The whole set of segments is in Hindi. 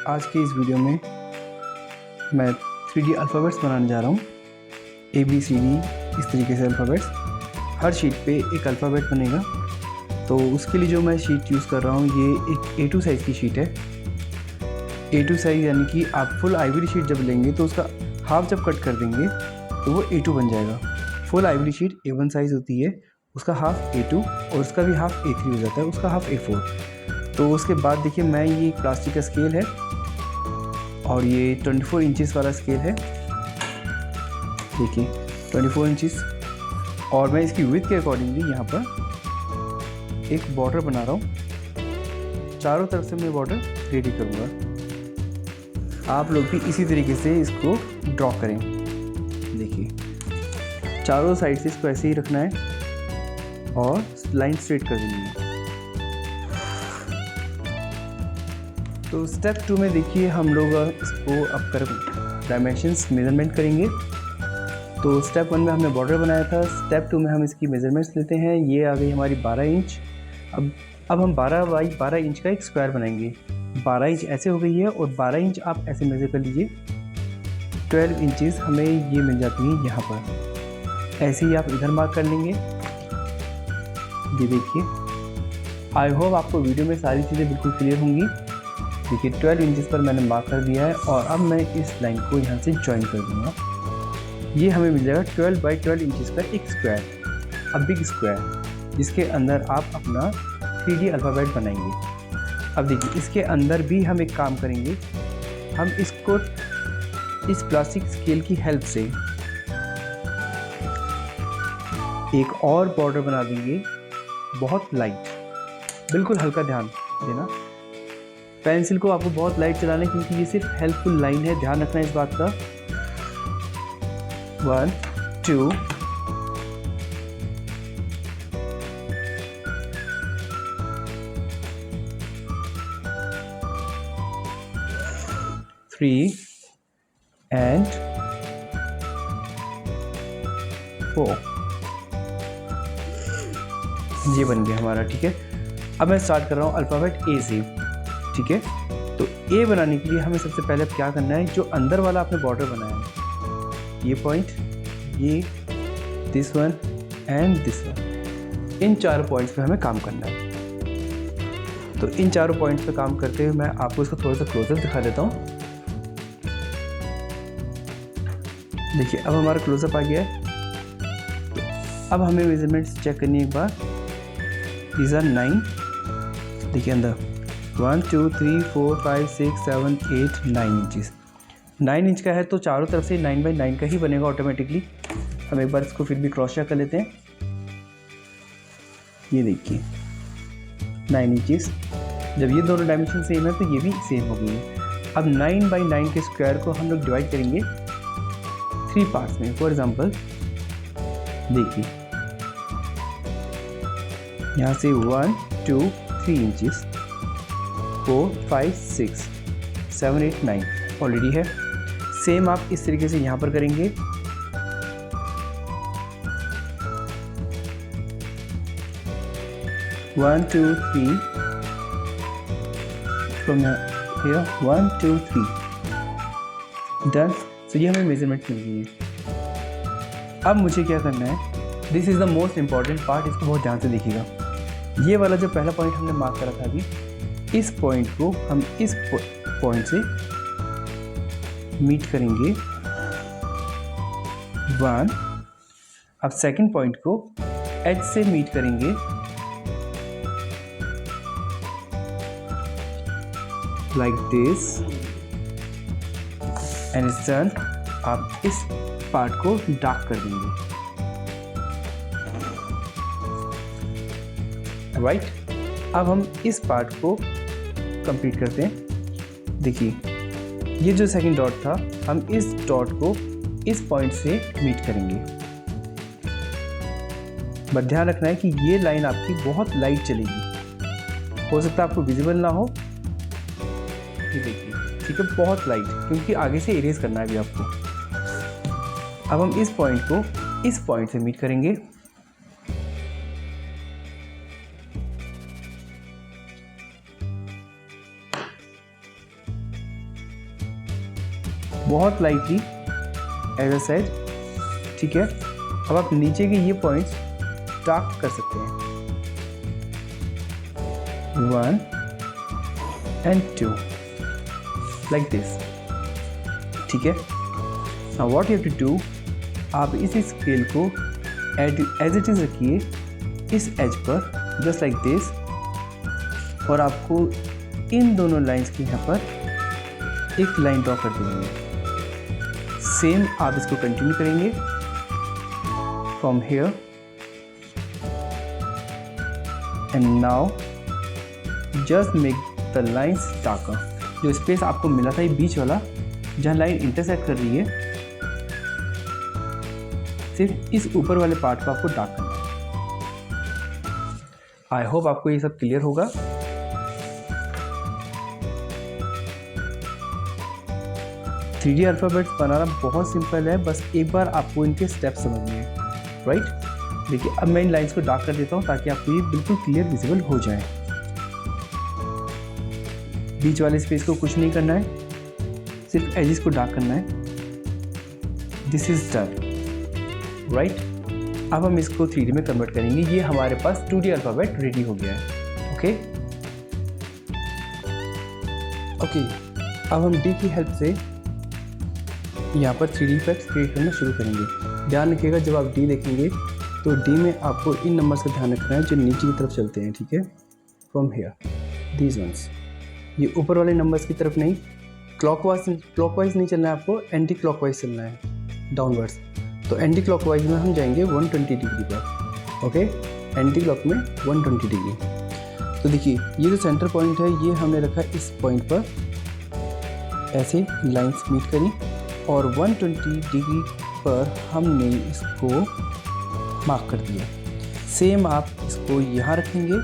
आज के इस वीडियो में मैं 3D अल्फ़ाबेट्स बनाने जा रहा हूँ। ABCD इस तरीके से अल्फ़ाबेट्स, हर शीट पे एक अल्फ़ाबेट बनेगा। तो उसके लिए जो मैं शीट यूज़ कर रहा हूँ ये एक A2 साइज़ की शीट है। A2 साइज़ यानी कि आप फुल आइवरी शीट जब लेंगे तो उसका हाफ जब कट कर देंगे तो वो A2 बन जाएगा। Full Ivory sheet A1 size होती है, उसका हाफ A2 और उसका भी हाफ A3 हो जाता है, उसका हाफ A4। तो उसके बाद देखिए मैं ये प्लास्टिक का स्केल है और ये 24 इंचेस वाला स्केल है। देखिए 24 इंचेस और मैं इसकी विड्थ के अकॉर्डिंगली यहाँ पर एक बॉर्डर बना रहा हूँ। चारों तरफ से मैं बॉर्डर रेडी करूँगा। आप लोग भी इसी तरीके से इसको ड्रॉ करें। देखिए चारों साइड से इसको ऐसे ही रखना है और लाइन स्ट्रेट कर देनी है। तो स्टेप 2 में देखिए हम लोग इसको अब कर डायमेंशंस मेज़रमेंट करेंगे। तो स्टेप 1 में हमने बॉर्डर बनाया था, स्टेप 2 में हम इसकी मेज़रमेंट्स लेते हैं। ये आ गई हमारी 12 इंच। अब हम 12 बाई 12 इंच का एक स्क्वायर बनाएंगे। 12 इंच ऐसे हो गई है और 12 इंच आप ऐसे मेज़र कर लीजिए। 12 इंचेस हमें ये मिल जाती हैं यहाँ पर। ऐसे ही आप इधर मार्क कर लेंगे। ये देखिए, आई होप आपको वीडियो में सारी चीज़ें बिल्कुल क्लियर होंगी। देखिए 12 इंचेस पर मैंने मार्क कर दिया है और अब मैं इस लाइन को यहाँ से ज्वाइन कर दूँगा। ये हमें मिल जाएगा 12 बाई 12 इंचेस का एक स्क्वायर, अ बिग स्क्वायर, जिसके अंदर आप अपना 3D अल्फ़ाबेट बनाएंगे। अब देखिए इसके अंदर भी हम एक काम करेंगे। हम इसको इस प्लास्टिक स्केल की हेल्प से एक और बॉर्डर बना देंगे, बहुत लाइट, बिल्कुल हल्का ध्यान देना। पेंसिल को आपको बहुत लाइट चलाना है क्योंकि ये सिर्फ हेल्पफुल लाइन है, ध्यान रखना है इस बात का। 1 2 3 and 4। ये बन गया हमारा, ठीक है। अब मैं स्टार्ट कर रहा हूँ अल्फ़ाबेट A से, ठीक है। तो A बनाने के लिए हमें सबसे पहले क्या करना है, जो अंदर वाला आपने बॉर्डर बनाया है, ये पॉइंट, ये, this one and this one, इन चारों पॉइंट्स पे हमें काम करना है। तो इन चारों पॉइंट्स पे काम करते हुए मैं आपको इसको थोड़ा सा क्लोजअप दिखा देता हूँ। देखिए अब हमारा क्लोजअप आ गया है। तो अब हमें मेजरमेंट्स चेक करनी है एक बार। These are 9। देखिए अंदर 1 2 3 4 5 6 7 8 9 इंचेस। 9 इंच का है तो चारों तरफ से 9 बाई 9 का ही बनेगा ऑटोमेटिकली। हम एक बार इसको फिर भी क्रॉस चेक कर लेते हैं। ये देखिए 9 इंचेस। जब ये दोनों डायमेंशन सेम है तो ये भी सेम हो गई है। अब 9 बाई 9 के स्क्वायर को हम लोग डिवाइड करेंगे 3 पार्ट्स में। फॉर एग्जाम्पल देखिए यहाँ से 1 2 3 इंचेस, 4 5 6 7 8 9 ऑलरेडी है। सेम आप इस तरीके से यहाँ पर करेंगे। One two three from here 1 2 3 done. तो ये हमें मेजरमेंट मिल गई है। अब मुझे क्या करना है, this is the most important part, इसको बहुत ध्यान से देखिएगा। ये वाला जो पहला पॉइंट हमने मार्क करा था अभी, इस पॉइंट को हम इस पॉइंट से मीट करेंगे 1। अब सेकंड पॉइंट को एच से मीट करेंगे like this and it's done. आप इस पार्ट को डार्क कर देंगे, राइट। अब हम इस पार्ट को कंप्लीट करते हैं। देखिए ये जो सेकंड डॉट था, हम इस डॉट को इस पॉइंट से मीट करेंगे। बट ध्यान रखना है कि ये लाइन आपकी बहुत लाइट चलेगी, हो सकता है आपको विजिबल ना हो। ये देखिए, ठीक है, बहुत लाइट, क्योंकि आगे से इरेज करना है अभी आपको। अब हम इस पॉइंट को इस पॉइंट से मीट करेंगे। बहुत लाइटली एज अ सेड, ठीक है। अब आप नीचे के ये पॉइंट्स डार्क कर सकते हैं, 1 and 2 लाइक दिस, ठीक है। Now what you have to do, आप इस स्केल को एज इट इज़ रखिए इस as per, just like this, और आपको इन दोनों लाइंस के यहाँ पर एक लाइन ड्रॉ कर देंगे। सेम आप इसको कंटिन्यू करेंगे from here and now just make the lines darker. जो स्पेस आपको मिला था ये बीच वाला जहाँ लाइन इंटरसेक्ट कर रही है, सिर्फ इस ऊपर वाले पार्ट को आपको डार्क करना है। आई होप आपको ये सब क्लियर होगा। थ्री डी अल्फ़ाबेट्स बनाना बहुत सिंपल है, बस एक बार आपको इनके स्टेप्स समझने हैं, राइट। देखिए अब मैं इन लाइंस को डार्क कर देता हूँ ताकि आपको ये बिल्कुल क्लियर विजिबल हो जाए। बीच वाले स्पेस को कुछ नहीं करना है, सिर्फ एजेस को डार्क करना है। This is done, right. अब हम इसको 3D में कन्वर्ट करेंगे। ये हमारे पास 2D अल्फ़ाबेट रेडी हो गया है। ओके, अब हम डी की हेल्प से यहाँ पर 3D इफेक्ट्स क्रिएट करना शुरू करेंगे। ध्यान रखिएगा जब आप डी देखेंगे तो डी में आपको इन नंबर्स का ध्यान रखना है जो नीचे की तरफ चलते हैं, ठीक है। फ्रॉम हियर दीज वंस, ये ऊपर वाले नंबर्स की तरफ नहीं, क्लॉकवाइज नहीं चलना है आपको, एंटी क्लॉकवाइज चलना है, डाउनवर्ड्स। तो एंटी क्लॉकवाइज में हम जाएंगे 120 डिग्री पर, ओके। एंटी क्लॉक में 120 डिग्री। तो देखिए ये जो सेंटर पॉइंट है ये हमने रखा इस पॉइंट पर, ऐसे लाइंस मीट करी और 120 डिग्री पर हमने इसको मार्क कर दिया। सेम आप इसको यहाँ रखेंगे,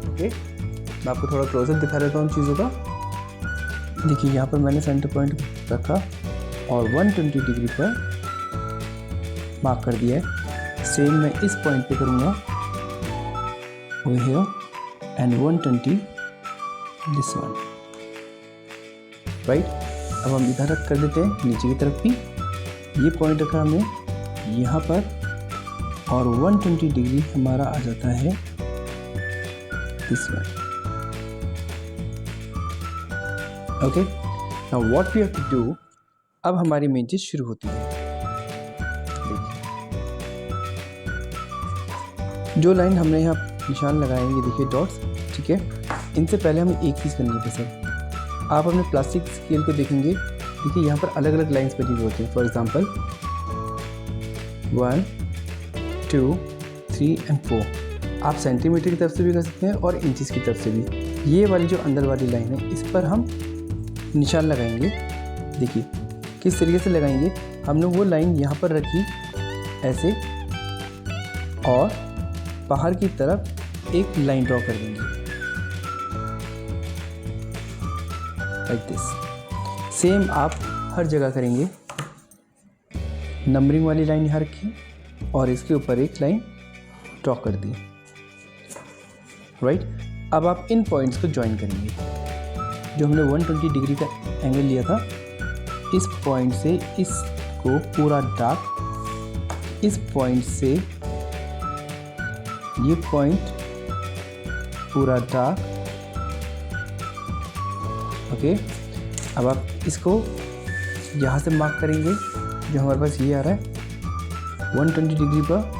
ओके। मैं आपको थोड़ा क्लोजअप दिखा देता हूँ चीज़ों का। देखिए यहाँ पर मैंने सेंटर पॉइंट रखा और 120 डिग्री पर मार्क कर दिया है। सेम मैं इस पॉइंट पे करूँगा over here and 120 this one, right। अब हम इधर रख कर देते हैं नीचे की तरफ भी, ये पॉइंट रखा हमने यहाँ पर और 120 डिग्री हमारा आ जाता है this one, okay. Now what we have to do, अब हमारी मेन चीज शुरू होती है। देखिए जो लाइन हमने यहाँ निशान लगाए हैं, ये देखिए डॉट्स, ठीक है। इनसे पहले हमें एक चीज़ करनी है पसंद। आप अपने प्लास्टिक स्केल को देखेंगे, देखिए यहाँ पर अलग अलग लाइंस बनी हुई होती हैं। फॉर एग्जांपल 1 2 3 एंड 4 आप सेंटीमीटर की तरफ से भी कर सकते हैं और इंचेस की तरफ से भी। ये वाली जो अंदर वाली लाइन है इस पर हम निशान लगाएंगे। देखिए किस तरीके से लगाएंगे, हमने वो लाइन यहाँ पर रखी ऐसे और बाहर की तरफ एक लाइन ड्रॉ कर देंगे लाइक दिस। सेम आप हर जगह करेंगे। नंबरिंग वाली लाइन यहाँ रखी और इसके ऊपर एक लाइन ड्रॉ कर दी, राइट। अब आप इन पॉइंट्स को ज्वाइन करेंगे। जो हमने 120 डिग्री का एंगल लिया था, इस पॉइंट से इसको पूरा डार्क, इस पॉइंट से ये पॉइंट पूरा डार्क, ओके। अब आप इसको यहाँ से मार्क करेंगे, जो हमारे पास ये आ रहा है 120 डिग्री पर।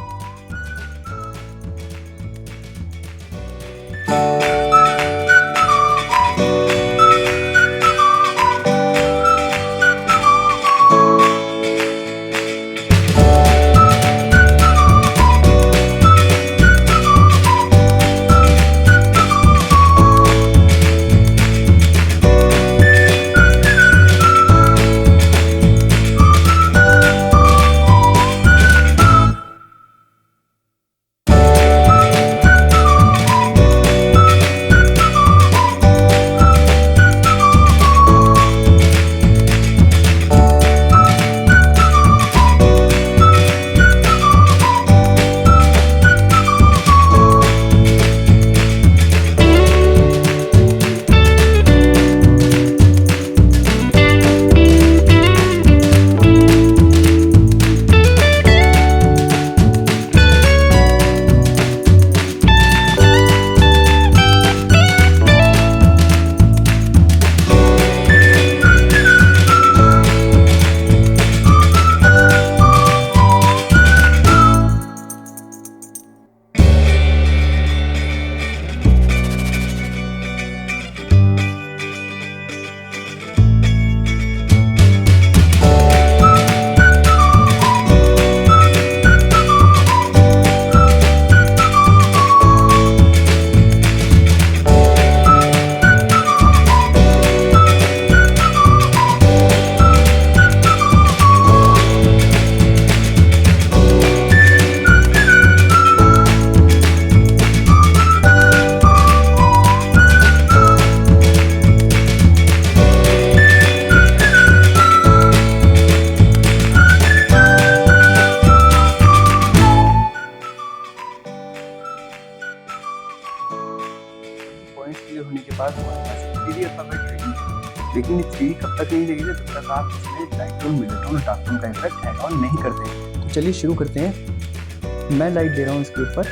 पॉइंट्स क्लियर होने के बाद हमारे पास 3D अल्फाबेट रेडी है। लेकिन ये 3D कब तक नहीं लगेगा जब तक आप इसमें लाइट टोन, मिडल टोन और डार्क टोन का इफेक्ट ऐड ऑन नहीं करते। तो चलिए शुरू करते हैं। मैं लाइट दे रहा हूँ इसके ऊपर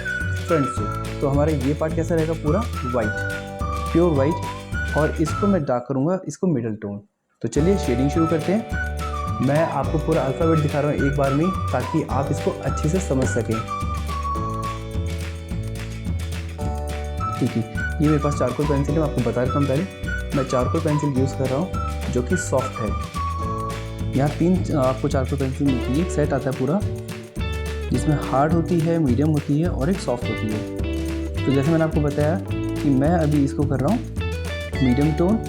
फ्रंट से, तो हमारा ये पार्ट कैसा रहेगा, पूरा वाइट, प्योर वाइट, और इसको मैं डार्क करूँगा, इसको मिडल टोन। तो चलिए शेडिंग शुरू करते हैं। मैं आपको पूरा अल्फ़ाबेट दिखा रहा हूँ एक बार में, ताकि आप इसको अच्छे से समझ सकें। ठीक है, ये मेरे पास चारकोल पेंसिल है, मैं आपको बता देता हूँ। पहले मैं चारकोल पेंसिल यूज़ कर रहा हूँ जो कि सॉफ्ट है। यहाँ 3 आपको चारकोल पेंसिल मिलती है, एक सेट आता है पूरा, जिसमें हार्ड होती है, मीडियम होती है और एक सॉफ्ट होती है। तो जैसे मैंने आपको बताया कि मैं अभी इसको कर रहा हूँ मीडियम टोन,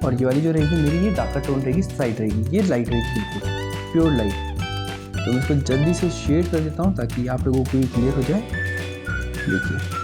और ये वाली जो रहेगी मेरी, ये डार्कर टोन रहेगी, साइड रहेगी, ये लाइट रहेगी, बिल्कुल प्योर लाइट। तो मैं इसको जल्दी से शेड कर देता हूँ ताकि आप लोगों को भी क्लियर हो जाए। देखिए,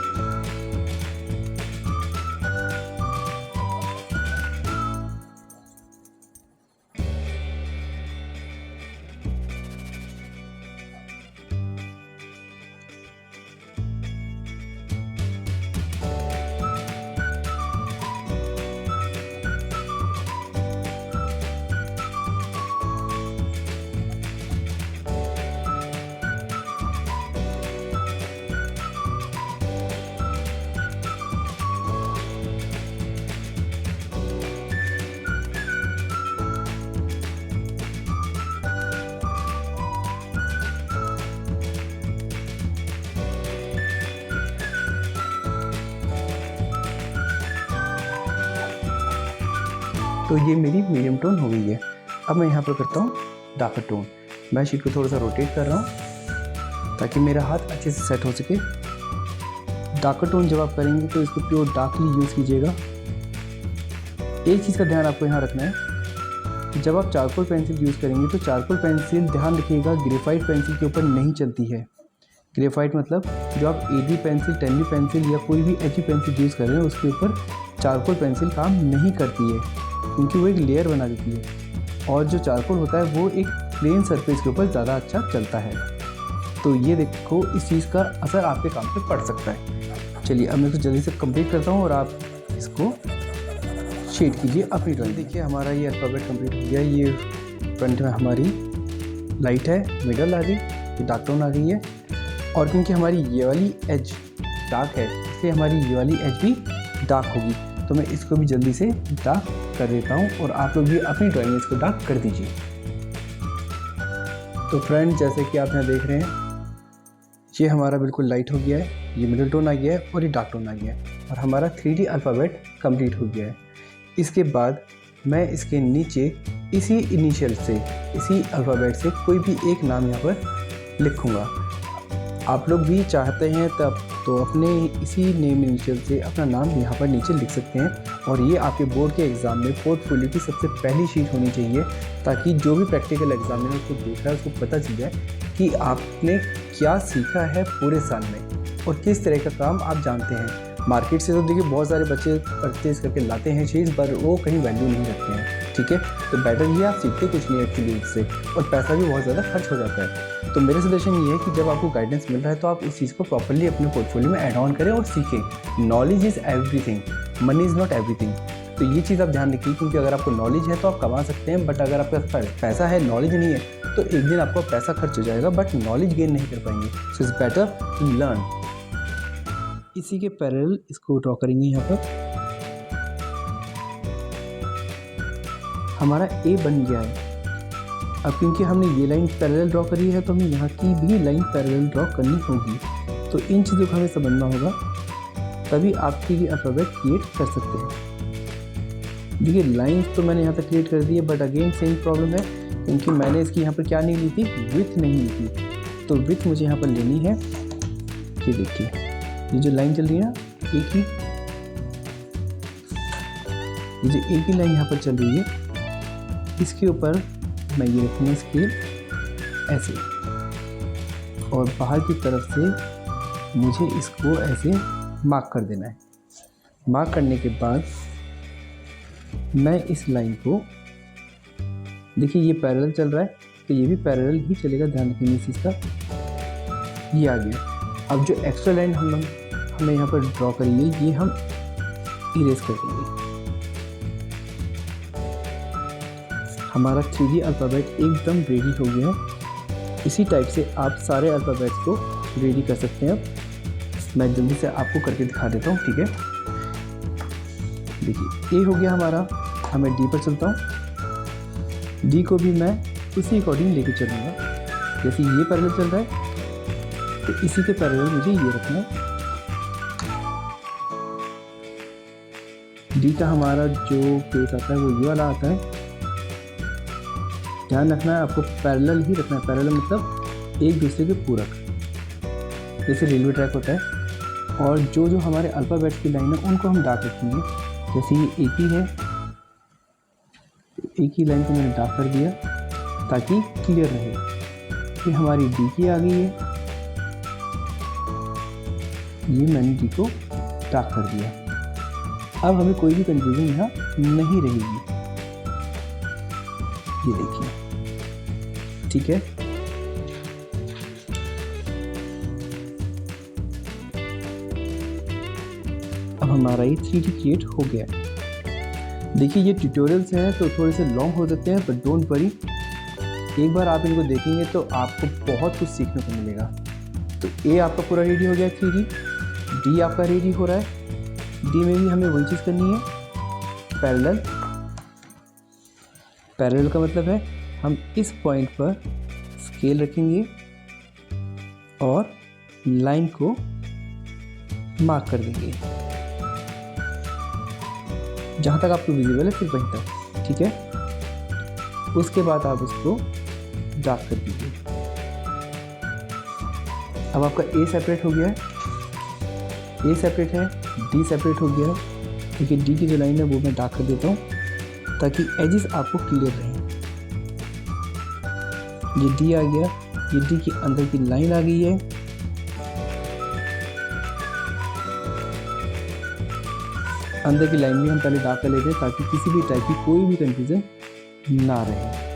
तो ये मेरी मीडियम टोन हो गई है। अब मैं यहाँ पर करता हूँ डार्कर टोन। मैं शीट को थोड़ा सा रोटेट कर रहा हूँ ताकि मेरा हाथ अच्छे से सेट हो सके। डार्कर टोन जब आप करेंगे तो इसको प्योर डार्कली यूज़ कीजिएगा। एक चीज़ का ध्यान आपको यहाँ रखना है, जब आप चारकोल पेंसिल यूज़ करेंगे तो चारकोल पेंसिल ध्यान रखिएगा ग्रेफाइट पेंसिल के ऊपर नहीं चलती है। ग्रेफाइट मतलब जो आप एडी पेंसिल, 10B पेंसिल या कोई भी HB पेंसिल यूज़ कर रहे हैं उसके ऊपर चारकोल पेंसिल काम नहीं करती है, क्योंकि वो एक लेयर बना देती है, और जो चारकोल होता है वो एक प्लेन सरफेस के ऊपर ज़्यादा अच्छा चलता है। तो ये देखो, इस चीज़ का असर आपके काम पे पड़ सकता है। चलिए अब मैं इसको जल्दी से कंप्लीट करता हूँ और आप इसको शेड कीजिए अपनी ड्राइंग। देखिए हमारा ये अल्फ़ाबेट कंप्लीट हो गया। ये फ्रंट में हमारी लाइट है, मिडल आ गई, ये डार्क टोन आ गई है, और क्योंकि हमारी ये वाली एज डार्क है इसलिए हमारी ये वाली एज भी डार्क होगी। तो मैं इसको भी जल्दी से डार्क कर देता हूँ और आप लोग भी अपनी ड्राइंग में इसको डार्क कर दीजिए। तो फ्रेंड, जैसे कि आप यहाँ देख रहे हैं, ये हमारा बिल्कुल लाइट हो गया है, ये मिडिल टोन आ गया है और ये डार्क टोन आ गया है, और हमारा 3D अल्फ़ाबेट कंप्लीट हो गया है। इसके बाद मैं इसके नीचे इसी इनिशियल से, इसी अल्फ़ाबेट से कोई भी एक नाम यहाँ पर लिखूँगा। आप लोग भी चाहते हैं तब तो अपने इसी नेम इनिशियल से अपना नाम यहाँ पर नीचे लिख सकते हैं, और ये आपके बोर्ड के एग्ज़ाम में पोर्टफोलियो की सबसे पहली शीट होनी चाहिए, ताकि जो भी प्रैक्टिकल एग्जामिनर उसको देख रहा है उसको पता चल जाए कि आपने क्या सीखा है पूरे साल में और किस तरह का काम आप जानते हैं। मार्केट से तो देखिए बहुत सारे बच्चे परचेज करके लाते हैं चीज़, पर वो कहीं वैल्यू नहीं रखते हैं, ठीक है। तो बेटर ये आप सीखते कुछ नहीं एक्चुअली इससे, और पैसा भी बहुत ज़्यादा खर्च हो जाता है। तो मेरा सजेशन ये है कि जब आपको गाइडेंस मिल रहा है तो आप उस चीज़ को प्रॉपर्ली अपने पोर्टफोलियो में ऐड ऑन करें और सीखें। Knowledge is everything, money is not everything. तो ये चीज़ आप ध्यान रखिए, क्योंकि अगर आपको नॉलेज है तो आप कमा सकते हैं, बट अगर आपका पैसा है, नॉलेज नहीं है, तो एक दिन आपका पैसा खर्च हो जाएगा बट नॉलेज गेन नहीं कर पाएंगे। So it's better to learn. इसी के पैरेलल इसको ड्रॉ करेंगे। यहाँ पर हमारा ए बन गया है। अब क्योंकि हमने ये लाइन पैरेलल ड्रॉ करी है तो हमें यहाँ की भी लाइन पैरेलल ड्रॉ करनी होगी। तो इन चीज़ों को हमें समझना होगा, तभी आप 3D अल्फ़ाबेट क्रिएट कर सकते हैं। देखिए लाइन्स तो मैंने यहाँ पर क्रिएट कर दी है, बट अगेन सेम प्रॉब्लम है, क्योंकि मैंने इसकी यहाँ पर क्या नहीं ली थी, विड्थ नहीं ली थी। तो विड्थ मुझे यहाँ पर लेनी है। ये देखिए, ये जो लाइन चल रही है ना, एक ही लाइन यहाँ पर चल रही है, इसके ऊपर मैं ये रखूँगा स्केल ऐसे, और बाहर की तरफ से मुझे इसको ऐसे मार्क कर देना है। मार्क करने के बाद मैं इस लाइन को, देखिए ये पैरेलल चल रहा है तो ये भी पैरेलल ही चलेगा, ध्यान रखिए इस चीज़ का। ये आ गया। अब जो एक्स्ट्रा लाइन हमें यहाँ पर ड्रॉ करेंगे, ये हम इरेज कर देंगे। हमारा 3D अल्फ़ाबेट एकदम रेडी हो गया है। इसी टाइप से आप सारे अल्फ़ाबेट्स को रेडी कर सकते हैं। अब मैं जल्दी से आपको करके दिखा देता हूँ, ठीक है। देखिए, ए हो गया हमारा। अब मैं डी पर चलता हूँ। डी को भी मैं उसी अकॉर्डिंग लेके चलूँगा। जैसे ये पैरेलल चल रहा है तो इसी के पैरेलल मुझे ये रखना है। डी का हमारा जो पेज आता है वो ये वाला आता है। ध्यान रखना है, आपको पैरेलल ही रखना है। पैरेलल मतलब एक दूसरे के पूरक, जैसे रेलवे ट्रैक होता है। और जो जो हमारे अल्फ़ाबेट्स की लाइन है उनको हम डार्क रखेंगे। जैसे ये एक ही है, एक ही लाइन को मैंने डार्क कर दिया ताकि क्लियर रहे। ये हमारी डी की आ गई है, ये मैंने डी को डार्क कर दिया। अब हमें कोई भी कंफ्यूजन यहाँ नहीं रहेगी। ये देखिए, ठीक है। अब हमारा ये 3D क्रिएट हो गया है। देखिए, ये ट्यूटोरियल्स हैं तो थोड़े से लॉन्ग हो सकते हैं, बट डोंट वरी, एक बार आप इनको देखेंगे तो आपको बहुत कुछ सीखने को मिलेगा। तो ए आपका पूरा रेडी हो गया 3D। डी आपका रेडी हो रहा है। डी में भी हमें वही चीज़ करनी है, पैरेलल। पैरेलल का मतलब है हम इस पॉइंट पर स्केल रखेंगे और लाइन को मार्क कर देंगे जहाँ तक आपको विजिबल है, सिर्फ वहीं तक, ठीक है। उसके बाद आप उसको डार्क कर दीजिए। अब आपका ए सेपरेट हो गया है, ए सेपरेट है, डी सेपरेट हो गया है। देखिए, डी की जो लाइन है वो मैं डार्क कर देता हूँ ताकि एजेस आपको क्लियर रहें। ये डी आ गया, ये डी के अंदर की लाइन आ गई है। अंदर की लाइन भी हम पहले डार्क कर लेते हैं ताकि किसी भी टाइप की कोई भी कंफ्यूजन ना रहे।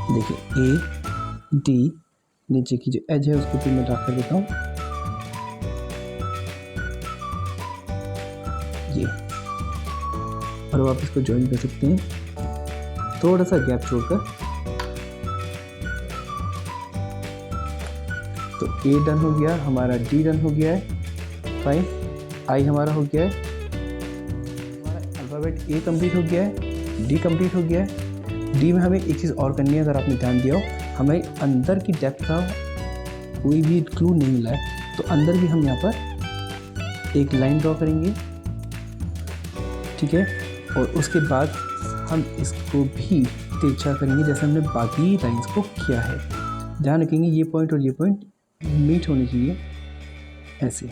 देखिए, ए डी नीचे की जो एज है उसको भी मैं डार्क कर देता हूँ। ये, और अब आप इसको ज्वाइन कर सकते हैं थोड़ा सा गैप छोड़कर। तो ए डन हो गया, हमारा डी डन हो गया है, फाइन। आई हमारा हो गया है, हमारा अल्फ़ाबेट ए कंप्लीट हो गया है, डी कंप्लीट हो गया है। डी में हमें एक चीज़ और करनी है, अगर आपने ध्यान दिया हो, हमें अंदर की डेप्थ का कोई भी क्लू नहीं मिला है, तो अंदर भी हम यहाँ पर एक लाइन ड्रॉ करेंगे, ठीक है। और उसके बाद हम इसको भी तिरछा करेंगे जैसे हमने बाकी लाइंस को किया है। ध्यान रखेंगे ये पॉइंट और ये पॉइंट मीट होने चाहिए, ऐसे,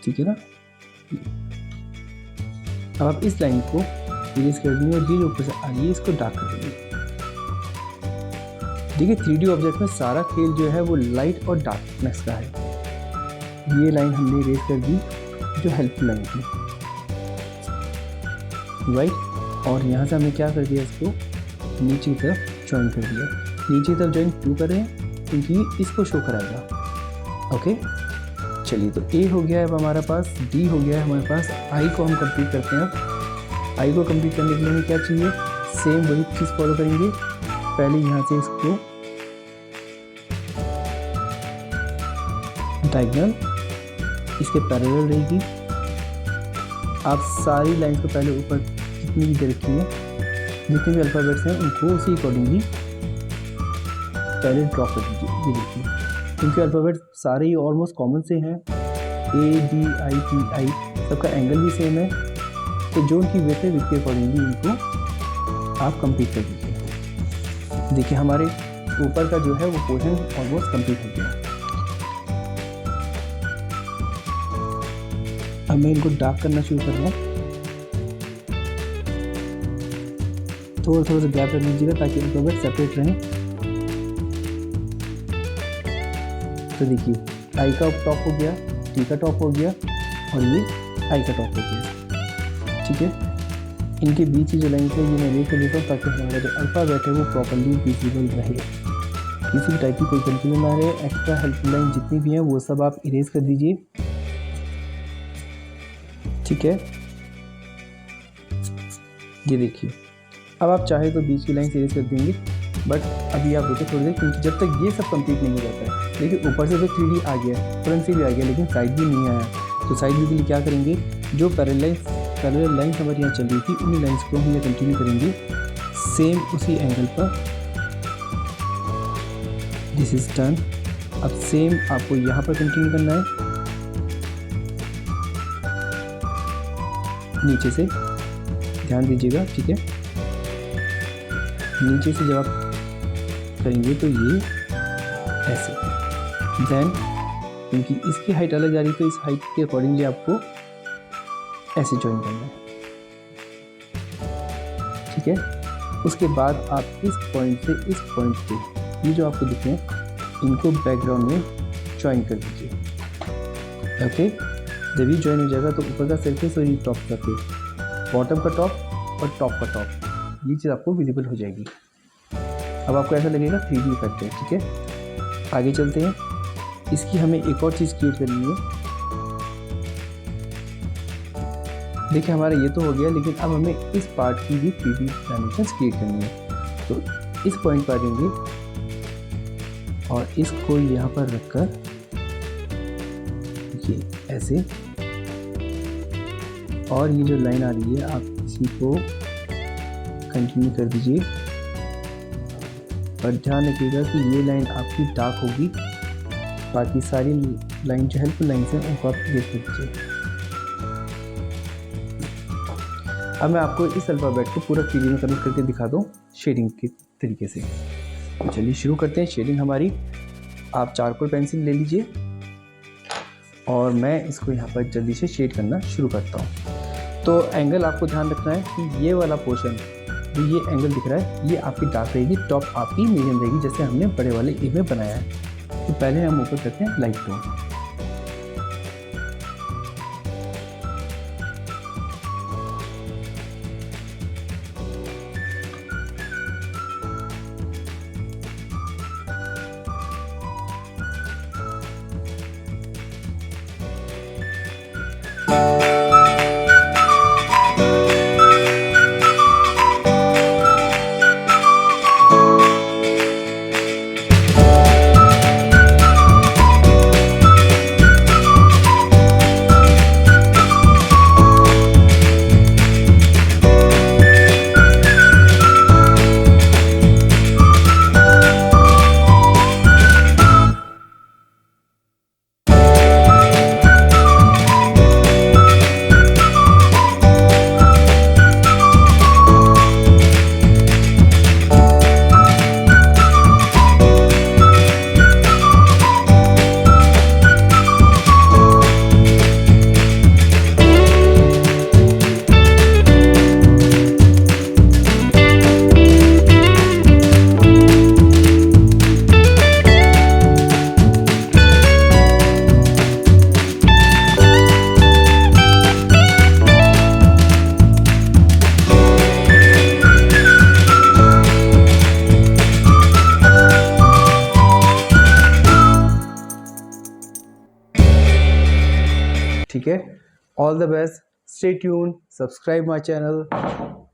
ठीक है ना। अब आप इस लाइन को इरेज कर देंगे और ये ऊपर से आ रही है, इसको डार्क कर देंगे। देखिए, 3D ऑब्जेक्ट में सारा खेल जो है वो लाइट और डार्कनेस का है। ये लाइन हमने इरेज कर दी जो हेल्पफुल लाइन थी, राइट। और यहाँ से हमने क्या कर दिया, इसको नीचे की तरफ ज्वाइन कर दिया। नीचे की तरफ ज्वाइन क्यों कर रहे हैं, क्योंकि इसको शो कराएगा। ओके, चलिए, तो ए हो गया है अब हमारे पास, डी हो गया है हमारे पास। आई को हम कंप्लीट करते हैं। अब आई को कंप्लीट करने के लिए हमें क्या चाहिए, सेम वही चीज़ फॉलो करेंगे। पहले यहाँ से इसको डायगोनल इसके पैरेलल रहेगी। आप सारी लाइंस को पहले ऊपर जितनी भी दे रखी है, जितने भी अल्फ़ाबेट्स हैं उनको उसी अकॉर्डिंगली पहले ड्रॉ कर दीजिए। ये देखिए, क्योंकि अल्फ़ाबेट सारे ही ऑलमोस्ट कॉमन से हैं, A B I T I, सबका एंगल भी सेम है, तो जो उनकी वेट है विथ के अकॉर्डिंगली इनको आप कंप्लीट कर दीजिए। देखिए, हमारे ऊपर का जो है वो पोर्शन ऑलमोस्ट कंप्लीट हो गया। अब मैं इनको डार्क करना शुरू कर रहा हूँ। थोड़ा सा गैप रख दीजिएगा ताकि अल्फ़ाबेट सेपरेट रहें। तो देखिए, आई का टॉप हो गया, टी का टॉप हो गया और ये आई का टॉप हो गया। ठीक है, इनके बीच की जो लाइन है ये मैं रेड कर देता हूँ ताकि हमारा जो अल्फ़ाबेट है वो प्रॉपर्ली विजिबल रहे, किसी भी टाइप की कोई कंफ्यूजन ना रहे। एक्स्ट्रा हेल्पफुल लाइन जितनी भी हैं वो सब आप इरेज कर दीजिए। ठीक है, ये देखिए, अब आप चाहे तो बीच की लाइन इरेज कर देंगे, बट अभी आप रुके थोड़ी देर, क्योंकि जब तक ये सब कंप्लीट नहीं हो जाता है। देखिए ऊपर से तो 3D आ गया, फ्रंट से भी आ गया, लेकिन साइड भी नहीं आया। तो साइड व्यू के लिए क्या करेंगे, जो पैरेलल लाइन हमारे यहाँ चल रही थी उन्हीं लाइन्स को हम ये कंटिन्यू करेंगे सेम उसी एंगल पर। This is done. अब सेम आपको यहाँ पर कंटिन्यू करना है, नीचे से ध्यान दीजिएगा। ठीक है, नीचे से जब आप करेंगे तो ये ऐसे, देन क्योंकि इसकी हाइट अलग जा रही है तो इस हाइट के अकॉर्डिंगली आपको ऐसे ज्वाइन करना है। ठीक है, उसके बाद आप इस पॉइंट से इस पॉइंट पे ये जो आपको दिख रहे हैं इनको बैकग्राउंड में ज्वाइन कर दीजिए। ओके, जब ये ज्वाइन हो जाएगा तो ऊपर का सरफेस और ये टॉप का सरफेस, बॉटम का टॉप और टॉप का टॉप, ये चीज़ आपको विजिबल हो जाएगी। अब आपको ऐसा लगेगा 3D इफेक्ट है। ठीक है, आगे चलते हैं। इसकी हमें एक और चीज़ क्रिएट करनी है। देखिए हमारा ये तो हो गया, लेकिन अब हमें इस पार्ट की भी 3D डायमेंशंस क्रिएट करनी है। तो इस पॉइंट पर आ जाएंगे और इसको यहाँ पर रखकर ये ऐसे, और ये जो लाइन आ रही है आप इसी को कंटिन्यू कर दीजिए, पर ध्यान रखिएगा कि ये लाइन आपकी डार्क होगी, बाकी सारी लाइन जो हेल्पफुल लाइन है उनको आप देख लीजिए। अब मैं आपको इस अल्फ़ाबेट को पूरा 3D में कन्वर्ट करके दिखा दूँ शेडिंग के तरीके से। तो चलिए शुरू करते हैं शेडिंग हमारी। आप चारकोल पेंसिल ले लीजिए और मैं इसको यहाँ पर जल्दी से शेड करना शुरू करता हूँ। तो एंगल आपको ध्यान रखना है कि ये वाला पोर्शन जो ये एंगल दिख रहा है ये आपकी डार्क रहेगी, टॉप आपकी मीडियम रहेगी, जैसे हमने बड़े वाले ए में बनाया है। तो पहले हम ऊपर करते हैं लाइट टोन। ठीक है, all the best, stay tune, subscribe my channel.